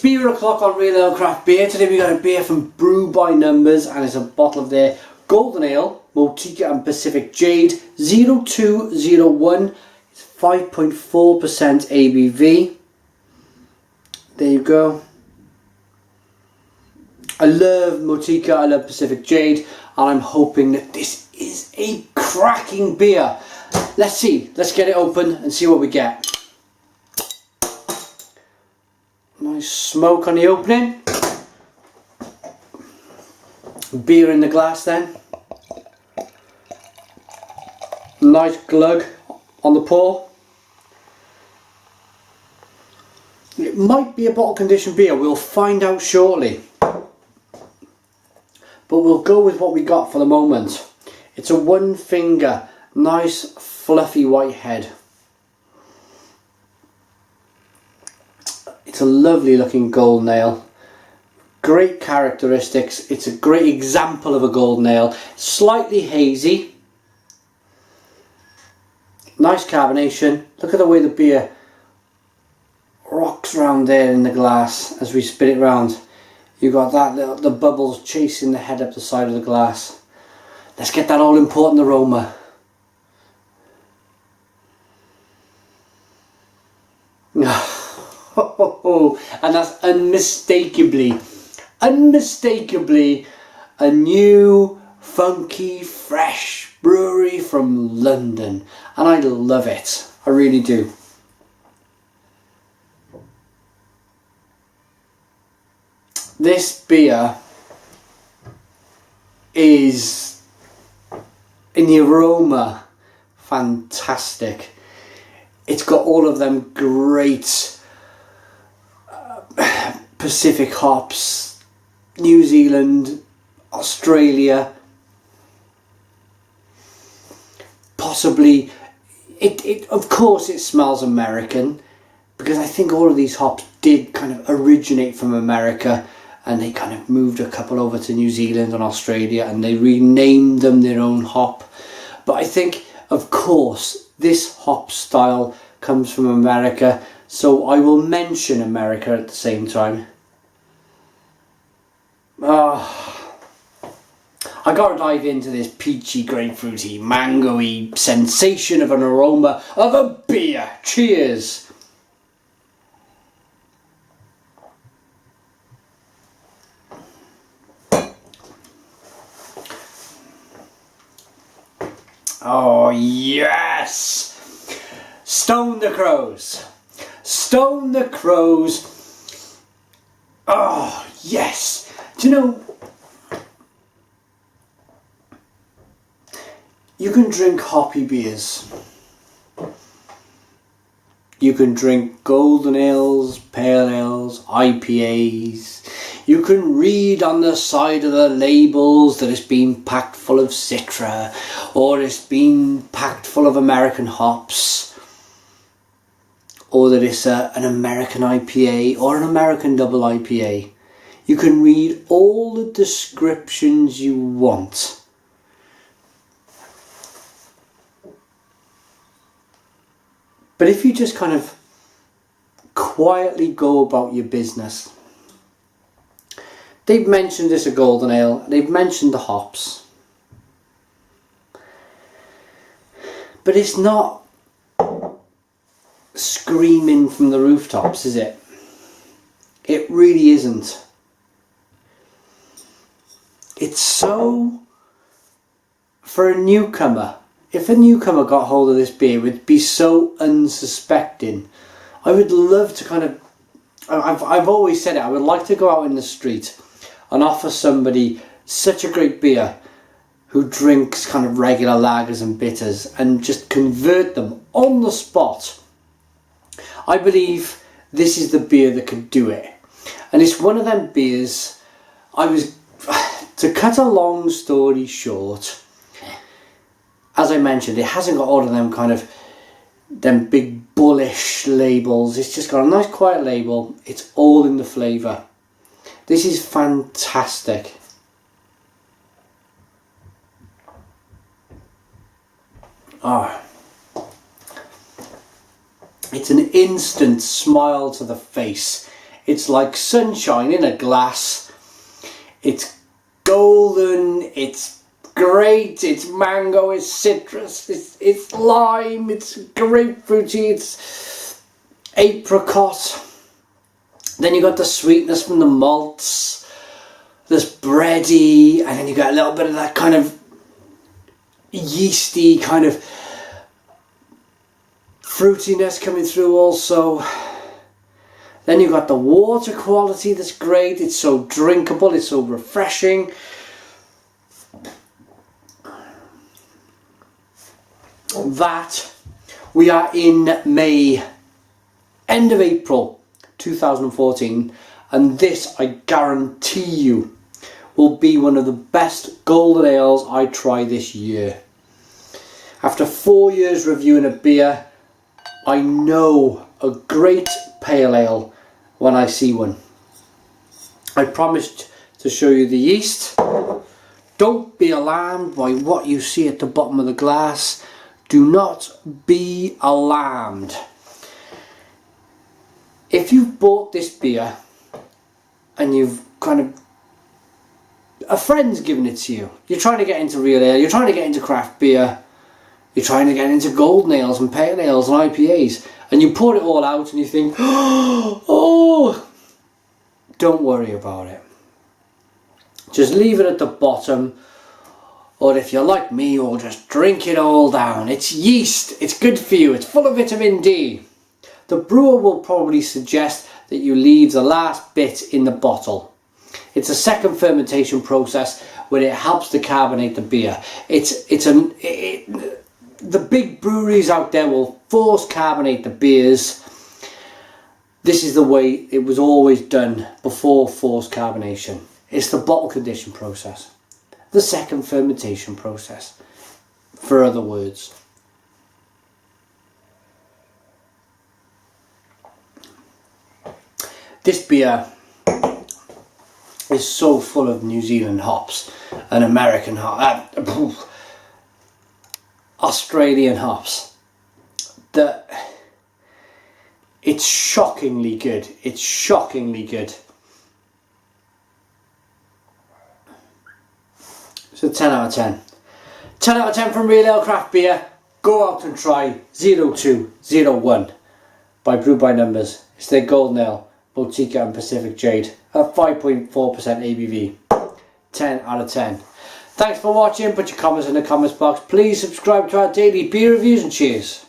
Beer O'Clock on Real Ale Craft Beer. Today we got a beer from Brew by Numbers, and it's a bottle of their Golden Ale, Motueka and Pacific Jade 0201. It's 5.4% ABV. There you go. I love Motueka, I love Pacific Jade, and I'm hoping that this is a cracking beer. Let's see, let's get it open and see what we get. Nice smoke on the opening. Beer in the glass then. Nice glug on the pour. It might be a bottle conditioned beer, we'll find out shortly. But we'll go with what we got for the moment. It's a one finger, nice fluffy white head. It's a lovely looking golden ale. Great characteristics. It's a great example of a golden ale. Slightly hazy. Nice carbonation. Look at the way the beer rocks around there in the glass as we spin it round. You got that the bubbles chasing the head up the side of the glass. Let's get that all important aroma. And that's unmistakably a new, funky, fresh brewery from London, and I love it. I really do. This beer is, in the aroma, fantastic. It's got all of them great Pacific hops, New Zealand, Australia, possibly, of course it smells American, because I think all of these hops did kind of originate from America, and they kind of moved a couple over to New Zealand and Australia, and they renamed them their own hop. But I think, of course, this hop style comes from America, so I will mention America at the same time. I gotta dive into this peachy, grapefruity, mangoey sensation of an aroma of a beer. Cheers! Oh yes! Stone the crows! Stone the crows! Oh yes! Do you know, you can drink hoppy beers. You can drink golden ales, pale ales, IPAs. You can read on the side of the labels that it's been packed full of Citra, or it's been packed full of American hops, or that it's an American IPA or an American double IPA. You can read all the descriptions you want. But if you just kind of quietly go about your business, they've mentioned it's a golden ale, they've mentioned the hops, but it's not screaming from the rooftops, is it? It really isn't. It's so, for a newcomer, if a newcomer got hold of this beer, it would be so unsuspecting. I would love to kind of, I've always said it, I would like to go out in the street and offer somebody such a great beer who drinks kind of regular lagers and bitters and just convert them on the spot. I believe this is the beer that could do it. And it's one of them beers, to cut a long story short, as I mentioned, it hasn't got all of them kind of them big bullish labels. It's just got a nice quiet label. It's all in the flavour. This is fantastic. Oh, it's an instant smile to the face. It's like sunshine in a glass. It's golden, it's great, it's mango, it's citrus, it's lime, it's grapefruity, it's apricot. Then you got the sweetness from the malts, there's bready, and then you got a little bit of that kind of yeasty kind of fruitiness coming through also. Then you've got the water quality that's great, it's so drinkable, it's so refreshing. That we are in May, end of April 2014, and this, I guarantee you, will be one of the best golden ales I try this year. After 4 years reviewing a beer, I know a great pale ale when I see one. I promised to show you the yeast. Don't be alarmed by what you see at the bottom of the glass. Do not be alarmed. If you've bought this beer and you've kind of, a friend's given it to you, you're trying to get into real ale, you're trying to get into craft beer, you're trying to get into golden ales and pale ales and IPAs, and you pour it all out and you think, oh, don't worry about it. Just leave it at the bottom. Or if you're like me, you'll just drink it all down. It's yeast, it's good for you, it's full of vitamin D. The brewer will probably suggest that you leave the last bit in the bottle. It's a second fermentation process where it helps to carbonate the beer. The big breweries out there will force carbonate the beers. This is the way it was always done before forced carbonation. It's the bottle condition process. The second fermentation process, for other words. This beer is so full of New Zealand hops and American hops, Australian hops, that it's shockingly good. It's shockingly good. So 10 out of 10. 10 out of 10 from Real Ale Craft Beer. Go out and try 0201 by Brew by Numbers. It's their golden ale, Motueka and Pacific Jade at 5.4% ABV. 10 out of 10. Thanks for watching. Put your comments in the comments box. Please subscribe to our daily beer reviews and cheers.